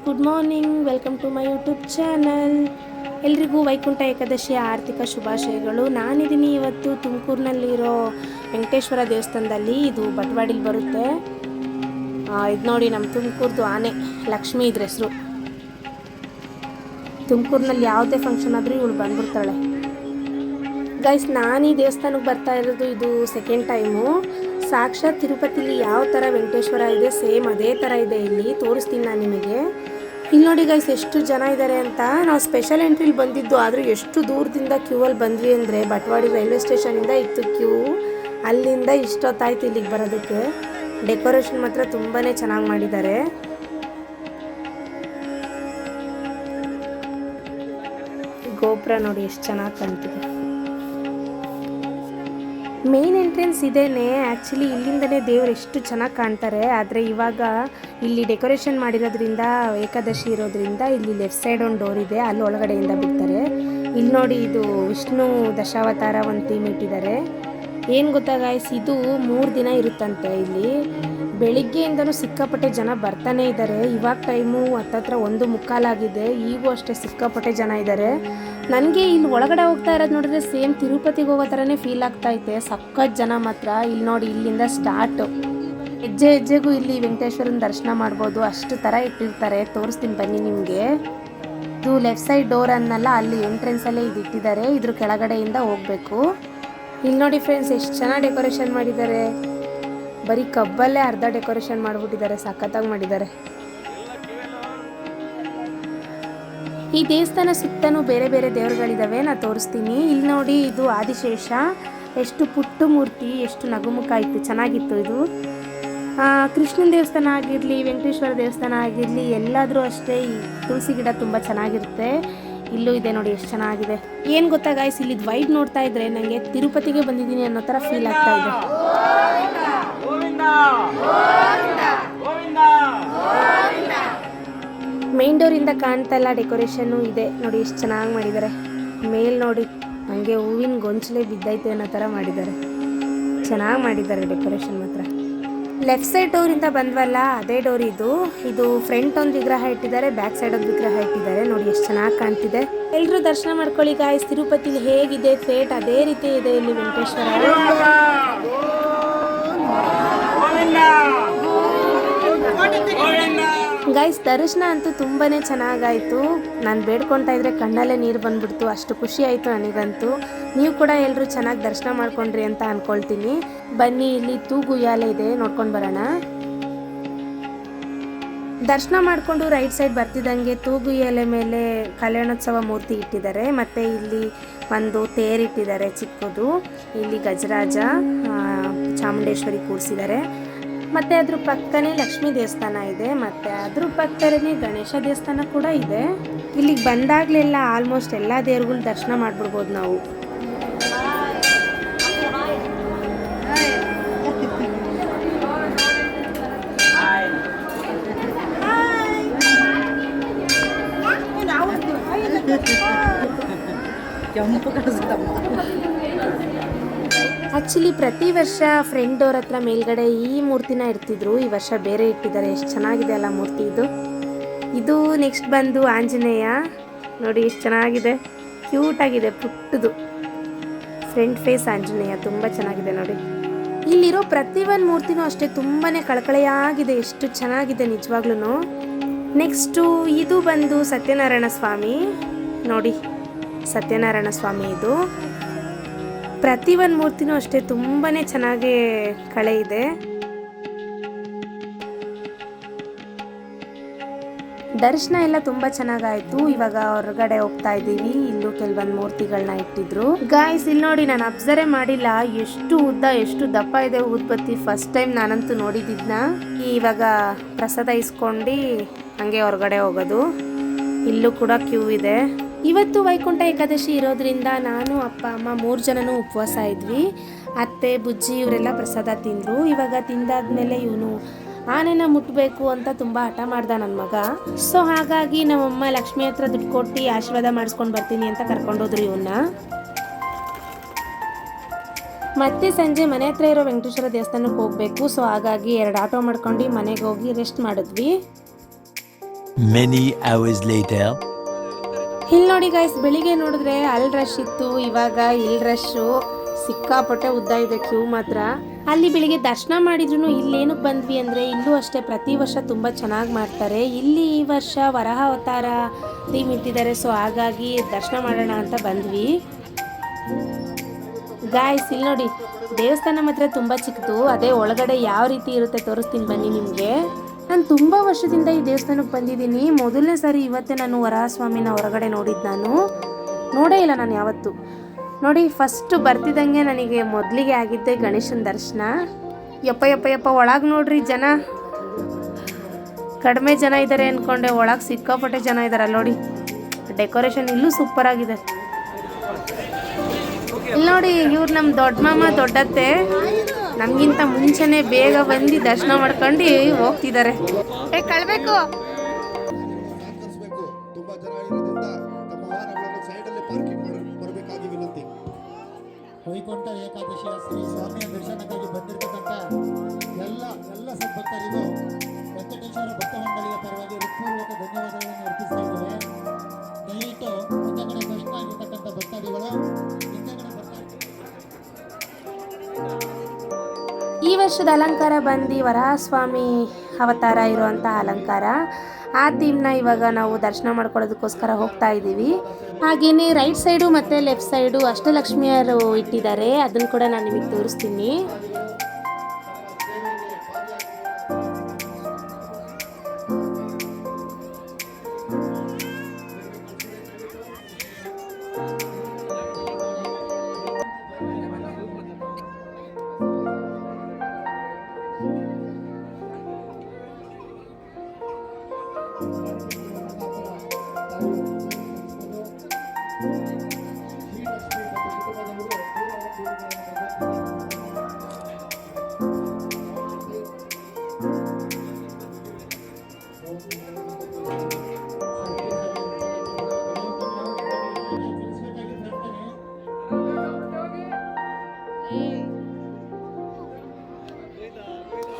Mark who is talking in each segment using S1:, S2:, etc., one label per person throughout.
S1: Good morning, welcome to my YouTube channel. ಎಲ್ರಿಗೂ ವೈಕುಂಠ ಏಕಾದಶಿಯ ಆರ್ಥಿಕ ಶುಭಾಶಯಗಳು. ನಾನಿದ್ದೀನಿ ಇವತ್ತು ತುಮಕೂರಿನಲ್ಲಿರೋ ವೆಂಕಟೇಶ್ವರ ದೇವಸ್ಥಾನದಲ್ಲಿ. ಇದು ಬಟವಾಡಿಲಿ ಬರುತ್ತೆ. ಇದು ನೋಡಿ ನಮ್ಮ ತುಮಕೂರ್ದು ಆನೆ ಲಕ್ಷ್ಮಿ ಇದ್ರ ಹೆಸರು. ತುಮಕೂರಿನಲ್ಲಿ ಯಾವುದೇ ಫಂಕ್ಷನ್ ಆದರೂ ಇವಳು ಬಂದ್ಬಿಡ್ತಾಳೆ. ಗೈಸ್, ನಾನು ಈ ದೇವಸ್ಥಾನಕ್ಕೆ ಬರ್ತಾ ಇರೋದು ಇದು ಸೆಕೆಂಡ್ ಟೈಮು. ಸಾಕ್ಷಾತ್ ತಿರುಪತಿಲಿ ಯಾವ ಥರ ವೆಂಕಟೇಶ್ವರ ಇದೆ ಸೇಮ್ ಅದೇ ಥರ ಇದೆ. ಇಲ್ಲಿ ತೋರಿಸ್ತೀನಿ ನಾನು ನಿಮಗೆ. ಇಲ್ಲಿ ನೋಡಿ ಗೈಸ್, ಎಷ್ಟು ಜನ ಇದ್ದಾರೆ ಅಂತ. ನಾವು ಸ್ಪೆಷಲ್ ಎಂಟ್ರಿಲಿ ಬಂದಿದ್ದು, ಆದರೂ ಎಷ್ಟು ದೂರದಿಂದ ಕ್ಯೂವಲ್ಲಿ ಬಂದ್ವಿ ಅಂದರೆ ಬಟವಾಡಿ ರೈಲ್ವೆ ಸ್ಟೇಷನಿಂದ ಇತ್ತು ಕ್ಯೂ. ಅಲ್ಲಿಂದ ಇಷ್ಟೊತ್ತಾಯ್ತು ಇಲ್ಲಿಗೆ ಬರೋದಕ್ಕೆ. ಡೆಕೋರೇಷನ್ ಮಾತ್ರ ತುಂಬಾ ಚೆನ್ನಾಗಿ ಮಾಡಿದ್ದಾರೆ. ಗೋಪುರ ನೋಡಿ ಎಷ್ಟು ಚೆನ್ನಾಗಿ ಕಾಣ್ತಿದೆ. ಮೇನ್ ಎಂಟ್ರೆನ್ಸ್ ಇದೇನೆ. ಆ್ಯಕ್ಚುಲಿ ಇಲ್ಲಿಂದನೇ ದೇವ್ರು ಎಷ್ಟು ಚೆನ್ನಾಗಿ ಕಾಣ್ತಾರೆ. ಆದರೆ ಇವಾಗ ಇಲ್ಲಿ ಡೆಕೋರೇಷನ್ ಮಾಡಿರೋದ್ರಿಂದ, ಏಕಾದಶಿ ಇರೋದ್ರಿಂದ ಇಲ್ಲಿ ಲೆಫ್ಟ್ ಸೈಡ್ ಒಂದು ಡೋರ್ ಇದೆ, ಅಲ್ಲಿ ಒಳಗಡೆಯಿಂದ ಬಿಡ್ತಾರೆ. ಇಲ್ಲಿ ನೋಡಿ, ಇದು ವಿಷ್ಣು ದಶಾವತಾರ ಒಂದು ಥೀಮ್ ಇಟ್ಟಿದ್ದಾರೆ. ಏನು ಗೊತ್ತಾ ಗಾಯ್ಸ್, ಇದು 3 ದಿನ ಇರುತ್ತಂತೆ. ಇಲ್ಲಿ ಬೆಳಿಗ್ಗೆಯಿಂದನೂ ಸಿಕ್ಕಾಪಟ್ಟೆ ಜನ ಬರ್ತಾನೆ ಇದ್ದಾರೆ. ಇವಾಗ ಟೈಮು ಹತ್ತತ್ರ 1:15 ಆಗಿದೆ. ಈಗೂ ಅಷ್ಟೇ ಸಿಕ್ಕಾಪಟ್ಟೆ ಜನ ಇದ್ದಾರೆ. ನನಗೆ ಇಲ್ಲಿ ಒಳಗಡೆ ಹೋಗ್ತಾ ಇರೋದು ನೋಡಿದ್ರೆ ಸೇಮ್ ತಿರುಪತಿಗೆ ಹೋಗೋ ಥರನೇ ಫೀಲ್ ಆಗ್ತಾಯಿದೆ. ಸಖತ್ ಜನ ಮಾತ್ರ. ಇಲ್ಲಿ ನೋಡಿ, ಇಲ್ಲಿಂದ ಸ್ಟಾರ್ಟು. ಹೆಜ್ಜೆ ಹೆಜ್ಜೆಗೂ ಇಲ್ಲಿ ವೆಂಕಟೇಶ್ವರನ ದರ್ಶನ ಮಾಡ್ಬೋದು. ಅಷ್ಟು ಥರ ಇಟ್ಟಿರ್ತಾರೆ. ತೋರಿಸ್ತೀನಿ ಬನ್ನಿ ನಿಮಗೆ. ಇದು ಲೆಫ್ಟ್ ಸೈಡ್ ಡೋರ್ ಅನ್ನಲ್ಲ, ಅಲ್ಲಿ ಎಂಟ್ರೆನ್ಸಲ್ಲೇ ಇದು ಇಟ್ಟಿದ್ದಾರೆ. ಇದ್ರ ಕೆಳಗಡೆಯಿಂದ ಹೋಗಬೇಕು. ಇಲ್ಲಿ ನೋಡಿ ಫ್ರೆಂಡ್ಸ್, ಎಷ್ಟು ಚೆನ್ನಾಗಿ ಡೆಕೋರೇಷನ್ ಮಾಡಿದ್ದಾರೆ. ಬರೀ ಕಬ್ಬಲ್ಲೇ ಅರ್ಧ ಡೆಕೋರೇಷನ್ ಮಾಡಿಬಿಟ್ಟಿದ್ದಾರೆ. ಸಖತ್ತಾಗಿ ಮಾಡಿದ್ದಾರೆ. ಈ ದೇವಸ್ಥಾನ ಸುತ್ತಲೂ ಬೇರೆ ಬೇರೆ ದೇವರುಗಳಿದ್ದಾವೆ, ನಾನು ತೋರಿಸ್ತೀನಿ. ಇಲ್ಲಿ ನೋಡಿ, ಇದು ಆದಿಶೇಷ. ಎಷ್ಟು ಪುಟ್ಟ ಮೂರ್ತಿ, ಎಷ್ಟು ನಗುಮುಖ ಇತ್ತು, ಚೆನ್ನಾಗಿತ್ತು ಇದು. ಕೃಷ್ಣನ ದೇವಸ್ಥಾನ ಆಗಿರಲಿ, ವೆಂಕಟೇಶ್ವರ ದೇವಸ್ಥಾನ ಆಗಿರಲಿ, ಎಲ್ಲಾದರೂ ಅಷ್ಟೇ ಈ ತುಳಸಿ ಗಿಡ ತುಂಬ ಚೆನ್ನಾಗಿರುತ್ತೆ. ಇಲ್ಲೂ ಇದೆ ನೋಡಿ, ಎಷ್ಟು ಚೆನ್ನಾಗಿದೆ. ಏನು ಗೊತ್ತಾ ಗಾಯ್ಸ್, ಇಲ್ಲಿದ್ದು ವೈಬ್ ನೋಡ್ತಾ ಇದ್ರೆ ನನಗೆ ತಿರುಪತಿಗೆ ಬಂದಿದ್ದೀನಿ ಅನ್ನೋ ಥರ ಫೀಲ್ ಆಗ್ತಾ ಇದೆ. ಮೇನ್ ಡೋರಿಂದ ಕಾಣ್ತಾ ಇಲ್ಲ, ಡೆಕೋರೇಷನ್ನು ಇದೆ ನೋಡಿ, ಎಷ್ಟು ಚೆನ್ನಾಗಿ ಮಾಡಿದ್ದಾರೆ. ಮೇಲ್ ನೋಡಿ, ನನಗೆ ಹೂವಿನ ಗೊಂಚಲೇ ಬಿದ್ದೈತೆ ಅನ್ನೋ ಥರ ಮಾಡಿದ್ದಾರೆ. ಚೆನ್ನಾಗಿ ಮಾಡಿದ್ದಾರೆ ಡೆಕೋರೇಷನ್ ಮಾತ್ರ. ಲೆಫ್ಟ್ ಸೈಡ್ ಡೋರಿಂದ ಬಂದ್ವಲ್ಲ, ಅದೇ ಡೋರ್ ಇದು. ಇದು ಫ್ರಂಟ್ ಒಂದು ವಿಗ್ರಹ ಇಟ್ಟಿದ್ದಾರೆ, ಬ್ಯಾಕ್ ಸೈಡ್ ಒಂದು ವಿಗ್ರಹ ಇಟ್ಟಿದ್ದಾರೆ. ನೋಡಿ ಎಷ್ಟು ಚೆನ್ನಾಗಿ ಕಾಣ್ತಿದೆ. ಎಲ್ಲರೂ ದರ್ಶನ ಮಾಡ್ಕೊಳ್ಳಿ ಗಾಯ್ಸ್. ತಿರುಪತಿಲಿ ಹೇಗಿದೆ ಫೇಟ್, ಅದೇ ರೀತಿ ಇದೆ ಇಲ್ಲಿ ವೆಂಕಟೇಶ್ವರ. ಗೈಸ್, ದರ್ಶನ ಅಂತೂ ತುಂಬಾ ಚೆನ್ನಾಗಾಯಿತು. ನಾನು ಬೇಡ್ಕೊತಾ ಇದ್ರೆ ಕಣ್ಣಲ್ಲೇ ನೀರು ಬಂದ್ಬಿಡ್ತು, ಅಷ್ಟು ಖುಷಿ ಆಯಿತು ನನಗಂತೂ. ನೀವು ಕೂಡ ಎಲ್ಲರೂ ಚೆನ್ನಾಗಿ ದರ್ಶನ ಮಾಡ್ಕೊಂಡ್ರಿ ಅಂತ ಅಂದ್ಕೊಳ್ತೀನಿ. ಬನ್ನಿ, ಇಲ್ಲಿ ತೂಗುಯ್ಯಾಲೆ ಇದೆ, ನೋಡ್ಕೊಂಡು ಬರೋಣ. ದರ್ಶನ ಮಾಡಿಕೊಂಡು ರೈಟ್ ಸೈಡ್ ಬರ್ತಿದ್ದಂಗೆ ತೂಗುಯ್ಯಾಲೆ ಮೇಲೆ ಕಲ್ಯಾಣೋತ್ಸವ ಮೂರ್ತಿ ಇಟ್ಟಿದ್ದಾರೆ. ಮತ್ತು ಇಲ್ಲಿ ಒಂದು ತೇರಿಟ್ಟಿದ್ದಾರೆ ಚಿಕ್ಕದು. ಇಲ್ಲಿ ಗಜರಾಜ, ಚಾಮುಂಡೇಶ್ವರಿ ಕೂರಿಸಿದ್ದಾರೆ. ಮತ್ತು ಅದ್ರ ಪಕ್ಕನೇ ಲಕ್ಷ್ಮೀ ದೇವಸ್ಥಾನ ಇದೆ. ಮತ್ತು ಅದ್ರ ಪಕ್ಕದಲ್ಲೇ ಗಣೇಶ ದೇವಸ್ಥಾನ ಕೂಡ ಇದೆ. ಇಲ್ಲಿಗೆ ಬಂದಾಗಲೆಲ್ಲ ಆಲ್ಮೋಸ್ಟ್ ಎಲ್ಲ ದೇವ್ರುಗಳ ದರ್ಶನ ಮಾಡಿಬಿಡ್ಬೋದು ನಾವು. ಆ್ಯಕ್ಚುಲಿ ಪ್ರತಿ ವರ್ಷ ಫ್ರೆಂಡ್ ಅವ್ರ ಹತ್ರ ಮೇಲ್ಗಡೆ ಈ ಮೂರ್ತಿನ ಇಡ್ತಿದ್ರು. ಈ ವರ್ಷ ಬೇರೆ ಇಟ್ಟಿದ್ದಾರೆ. ಎಷ್ಟು ಚೆನ್ನಾಗಿದೆ ಅಲ್ಲ ಮೂರ್ತಿ ಇದು. ಇದು ನೆಕ್ಸ್ಟ್ ಬಂದು ಆಂಜನೇಯ. ನೋಡಿ ಎಷ್ಟು ಚೆನ್ನಾಗಿದೆ, ಕ್ಯೂಟಾಗಿದೆ, ಪುಟ್ಟದು ಫ್ರಂಟ್ ಫೇಸ್ ಆಂಜನೇಯ. ತುಂಬ ಚೆನ್ನಾಗಿದೆ ನೋಡಿ. ಇಲ್ಲಿರೋ ಪ್ರತಿಯೊಂದು ಮೂರ್ತಿನೂ ಅಷ್ಟೇ ತುಂಬಾ ಕಳಕಳೆಯಾಗಿದೆ, ಎಷ್ಟು ಚೆನ್ನಾಗಿದೆ ನಿಜವಾಗ್ಲೂ. ನೆಕ್ಸ್ಟು ಇದು ಬಂದು ಸತ್ಯನಾರಾಯಣ ಸ್ವಾಮಿ. ನೋಡಿ, ಸತ್ಯನಾರಾಯಣ ಸ್ವಾಮಿ ಇದು. ಪ್ರತಿಯೊಂದು ಮೂರ್ತಿನೂ ಅಷ್ಟೇ ತುಂಬಾ ಚೆನ್ನಾಗಿ ಕಳೆ ಇದೆ. ದರ್ಶನ ಎಲ್ಲ ತುಂಬ ಚೆನ್ನಾಗಾಯಿತು. ಇವಾಗ ಹೊರಗಡೆ ಹೋಗ್ತಾ ಇದ್ದೀವಿ. ಇಲ್ಲೂ ಕೆಲವೊಂದು ಮೂರ್ತಿಗಳನ್ನ ಇಟ್ಟಿದ್ರು. ಗಾಯ್ಸ್, ಇಲ್ಲಿ ನೋಡಿ, ನಾನು ಅಬ್ಸರ್ವ್ ಮಾಡಿಲ್ಲ ಎಷ್ಟು ಉದ್ದ ಎಷ್ಟು ದಪ್ಪ ಇದೆ ಊದ್ಬತ್ತಿ. ಫಸ್ಟ್ ಟೈಮ್ ನಾನಂತೂ ನೋಡಿದ್ದಿದ್ನ. ಇವಾಗ ಪ್ರಸಾದ ಇಸ್ಕೊಂಡು ಹಂಗೆ ಹೊರಗಡೆ ಹೋಗೋದು. ಇಲ್ಲೂ ಕೂಡ ಕ್ಯೂ ಇದೆ. ಇವತ್ತು ವೈಕುಂಠ ಏಕಾದಶಿ ಇರೋದ್ರಿಂದ ನಾನು ಅಪ್ಪ ಅಮ್ಮ 3 ಜನನೂ ಉಪವಾಸ ಇದ್ವಿ. ಅತ್ತೆ ಬುಜ್ಜಿ ಇವರೆಲ್ಲ ಪ್ರಸಾದ ತಿಂದರು. ಇವಾಗ ತಿಂದಾದ್ಮೇಲೆ ಇವನು ಆನೆನ ಮುಟ್ಟಬೇಕು ಅಂತ ತುಂಬ ಹಠ ಮಾಡ್ದ ನನ್ನ ಮಗ. ಸೊ ಹಾಗಾಗಿ ನಮ್ಮಮ್ಮ ಲಕ್ಷ್ಮಿ ಹತ್ರ ದುಡ್ಡು ಕೊಟ್ಟು ಆಶೀರ್ವಾದ ಮಾಡಿಸ್ಕೊಂಡು ಬರ್ತೀನಿ ಅಂತ ಕರ್ಕೊಂಡೋದ್ರು ಇವನ್ನ. ಮತ್ತೆ ಸಂಜೆ ಮನೆ ಹತ್ರ ಇರೋ ವೆಂಕಟೇಶ್ವರ ದೇವಸ್ಥಾನಕ್ಕೆ ಹೋಗಬೇಕು. ಸೊ ಹಾಗಾಗಿ 2 ಆಟೋ ಮಾಡ್ಕೊಂಡು ಮನೆಗೆ ಹೋಗಿ ರೆಸ್ಟ್ ಮಾಡಿದ್ವಿ.
S2: Many hours later.
S1: ಇಲ್ಲಿ ನೋಡಿ ಗೈಸ್, ಬೆಳಿಗ್ಗೆ ನೋಡಿದ್ರೆ ಅಲ್ಲಿ ರಶ್ ಇತ್ತು, ಇವಾಗ ಇಲ್ಲಿ ರಶ್ಶು ಸಿಕ್ಕಾಪಟ್ಟೆ ಉದ್ದ ಇದೆ ಕ್ಯೂ ಮಾತ್ರ. ಅಲ್ಲಿ ಬೆಳಿಗ್ಗೆ ದರ್ಶನ ಮಾಡಿದ್ರು ಇಲ್ಲೇನಕ್ಕೆ ಬಂದ್ವಿ ಅಂದರೆ ಇಲ್ಲೂ ಅಷ್ಟೇ ಪ್ರತಿ ವರ್ಷ ತುಂಬ ಚೆನ್ನಾಗಿ ಮಾಡ್ತಾರೆ. ಇಲ್ಲಿ ಈ ವರ್ಷ ವರಹ ಅವತಾರ ಥೀಮ್ ಇಟ್ಟಿದ್ದಾರೆ, ಸೊ ಹಾಗಾಗಿ ದರ್ಶನ ಮಾಡೋಣ ಅಂತ ಬಂದ್ವಿ. ಗಾಯ್ಸ್ ಇಲ್ಲಿ ನೋಡಿ, ದೇವಸ್ಥಾನ ಮಾತ್ರ ತುಂಬ ಚಿಕ್ಕದು, ಅದೇ ಒಳಗಡೆ ಯಾವ ರೀತಿ ಇರುತ್ತೆ ತೋರಿಸ್ತೀನಿ ಬನ್ನಿ ನಿಮಗೆ. ನಾನು ತುಂಬ ವರ್ಷದಿಂದ ಈ ದೇವಸ್ಥಾನಕ್ಕೆ ಬಂದಿದ್ದೀನಿ. ಮೊದಲನೇ ಸಾರಿ ಇವತ್ತೇ ನಾನು ವರಹಸ್ವಾಮಿನ ಹೊರಗಡೆ ನಾನು ನೋಡೇ ಇಲ್ಲ ನಾನು ಯಾವತ್ತು. ನೋಡಿ ಫಸ್ಟು ಬರ್ತಿದ್ದಂಗೆ ನನಗೆ ಮೊದಲಿಗೆ ಆಗಿದ್ದೆ ಗಣೇಶನ ದರ್ಶನ. ಯಪ್ಪ ಯಪ್ಪ ಯಪ್ಪ, ಒಳಗೆ ನೋಡ್ರಿ ಜನ ಕಡಿಮೆ ಜನ ಇದ್ದಾರೆ ಅಂದ್ಕೊಂಡೆ, ಒಳಗೆ ಸಿಕ್ಕಾಪಟ್ಟೆ ಜನ ಇದ್ದಾರೆ. ನೋಡಿ ಡೆಕೋರೇಷನ್ ಇಲ್ಲೂ ಸೂಪರ್ ಆಗಿದೆ. ಇಲ್ಲಿ ನೋಡಿ, ಇವ್ರು ನಮ್ಮ ದೊಡ್ಡ ಮಾಮ ದೊಡ್ಡತ್ತೆ ನಮಗಿಂತ ಮುಂಚೆನೆ ಬೇಗ ಬಂದು ದರ್ಶನ ಮಾಡ್ಕೊಂಡು ಹೋಗ್ತಿದ್ದಾರೆ. ಕಳ್ಬೇಕು
S3: ವೈಕುಂಠ ಏಕಾದಶಿಯ ಶ್ರೀ ಸ್ವಾಮಿಯ ದರ್ಶನಕ್ಕಾಗಿ ಬಂದಿರತಕ್ಕಂಥ ಎಲ್ಲ ಸದ್ಭಕ್ತರಿಗೂ ವೆಂಕಟೇಶ್ವರ ಭಕ್ತ ಮಂಡಳಿಯ ಪರವಾಗಿ ಹೃತ್ಪೂರ್ವಕ ಧನ್ಯವಾದಗಳನ್ನು ಅರ್ಪಿಸ್ತಾ ಇದ್ದೇವೆ. ದಯವಿಟ್ಟು ಹಿಂದೆಗಡೆ ದರ್ಶನ ಆಗಿರ್ತಕ್ಕಂಥ ಭಕ್ತಾದಿಗಳು ಹಿಂದೆಗಡೆ ಬರ್ತಾ
S1: ಈ ವರ್ಷದ ಅಲಂಕಾರ ಬಂದು ವರಹಸ್ವಾಮಿ ಅವತಾರ ಇರುವಂಥ ಅಲಂಕಾರ. ಆ ಥೀಮ್ನ ಇವಾಗ ನಾವು ದರ್ಶನ ಮಾಡ್ಕೊಳ್ಳೋದಕ್ಕೋಸ್ಕರ ಹೋಗ್ತಾ ಇದ್ದೀವಿ. ಹಾಗೆಯೇ ರೈಟ್ ಸೈಡು ಮತ್ತು ಲೆಫ್ಟ್ ಸೈಡು ಅಷ್ಟಲಕ್ಷ್ಮಿಯರು ಇಟ್ಟಿದ್ದಾರೆ, ಅದನ್ನು ಕೂಡ ನಾನು ನಿಮಗೆ ತೋರಿಸ್ತೀನಿ.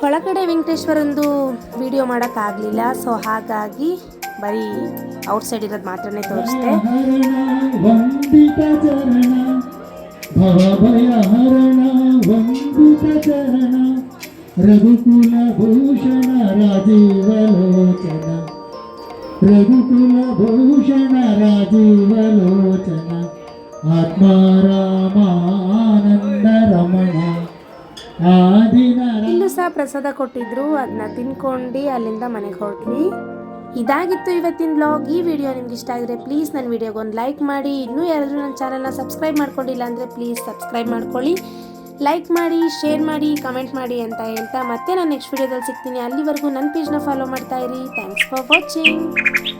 S1: ಒಳಗಡೆ ವೆಂಕಟೇಶ್ವರಂದು ವಿಡಿಯೋ ಮಾಡೋಕ್ಕಾಗಲಿಲ್ಲ, ಸೊ ಹಾಗಾಗಿ ಬರೀ ಔಟ್ಸೈಡ್ ಇರೋದು ಮಾತ್ರನೇ ತೋರಿಸ್ದೆ.
S3: ರಘುಕುಲ ಭೂಷಣ ರಾಜೀವಲೋಚನ, ರಘುಕುಲ ಭೂಷಣ ರಾಜೀವಲೋಚನ, ಆತ್ಮಾರಾಮಾನಂದ ರಮಣ.
S1: ಇಲ್ಲೂ ಸಹ ಪ್ರಸಾದ ಕೊಟ್ಟಿದ್ರು, ಅದನ್ನ ತಿನ್ಕೊಂಡು ಅಲ್ಲಿಂದ ಮನೆಗೆ ಹೊರಟ್ವಿ. ಇದಾಗಿತ್ತು ಇವತ್ತಿನ ಬ್ಲಾಗ್. ಈ ವಿಡಿಯೋ ನಿಮ್ಗೆ ಇಷ್ಟ ಆಗಿದ್ರೆ ಪ್ಲೀಸ್ ನನ್ನ ವಿಡಿಯೋಗೆ ಒಂದು ಲೈಕ್ ಮಾಡಿ. ಇನ್ನೂ ಯಾರಾದರೂ ನನ್ನ ಚಾನಲ್ನ ಸಬ್ಸ್ಕ್ರೈಬ್ ಮಾಡ್ಕೊಂಡಿಲ್ಲ ಅಂದರೆ ಪ್ಲೀಸ್ ಸಬ್ಸ್ಕ್ರೈಬ್ ಮಾಡ್ಕೊಳ್ಳಿ. ಲೈಕ್ ಮಾಡಿ, ಶೇರ್ ಮಾಡಿ, ಕಮೆಂಟ್ ಮಾಡಿ ಅಂತ ಹೇಳ್ತಾ ಮತ್ತೆ ನಾನು ನೆಕ್ಸ್ಟ್ ವಿಡಿಯೋದಲ್ಲಿ ಸಿಗ್ತೀನಿ. ಅಲ್ಲಿವರೆಗೂ ನನ್ನ ಪೇಜ್ನ ಫಾಲೋ ಮಾಡ್ತಾ ಇರಿ. Thanks for watching.